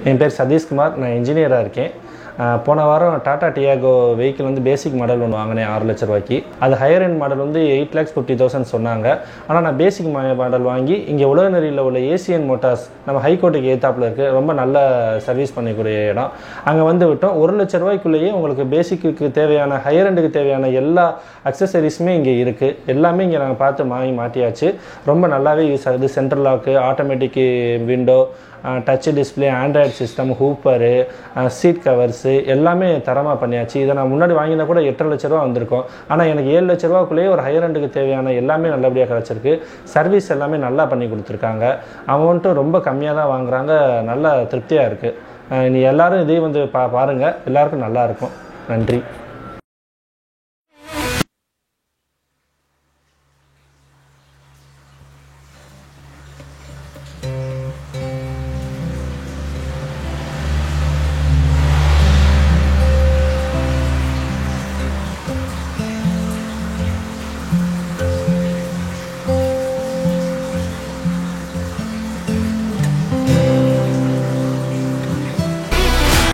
என் பேர் சதீஷ்குமார். நான் இன்ஜினியராக இருக்கேன். போன வாரம் டாடா டியாகோ வெஹிக்கிள் வந்து பேசிக் மாடல் ஒன்று வாங்கினேன் 6 லட்ச ரூபாய்க்கு. அது ஹையர் எண்ட் மாடல் வந்து 8,50,000 சொன்னாங்க. ஆனால் நான் பேசிக் மாடல் வாங்கி இங்கே உலகநெறியில் உள்ள ஏசியன் மோட்டார்ஸ் நம்ம ஹைகோர்ட்டுக்கு ஏத்தாப்பில் இருக்குது, ரொம்ப நல்ல சர்வீஸ் பண்ணக்கூடிய இடம். அங்கே வந்து விட்டோம். 1 லட்ச ரூபாய்க்குள்ளேயே உங்களுக்கு பேசிக்கு தேவையான ஹையர் எண்டுக்கு தேவையான எல்லா அக்சசரிஸுமே இங்கே இருக்குது. எல்லாமே இங்கே நாங்கள் பார்த்து மாட்டியாச்சு. ரொம்ப நல்லாவே யூஸ் ஆகுது. Central lock, automatic window, touch display, Android system, ஹூப்பரு, சீட் கவர்ஸு எல்லாமே தரமாக பண்ணியாச்சு. இதை நான் முன்னாடி வாங்கினா கூட 8 லட்ச ரூபா வந்திருக்கும். ஆனால் எனக்கு 7 லட்ச ரூபாக்குள்ளேயே ஒரு ஹையர் எண்டுக்கு தேவையான எல்லாமே நல்லபடியாக கிடச்சிருக்கு. சர்வீஸ் எல்லாமே நல்லா பண்ணி கொடுத்துருக்காங்க. அமௌண்ட்டும் ரொம்ப கம்மியாக தான் வாங்குகிறாங்க. நல்ல திருப்தியாக இருக்குது. நீ எல்லோரும் இதையும் வந்து பாருங்கள். எல்லாருக்கும் நல்லாயிருக்கும். நன்றி.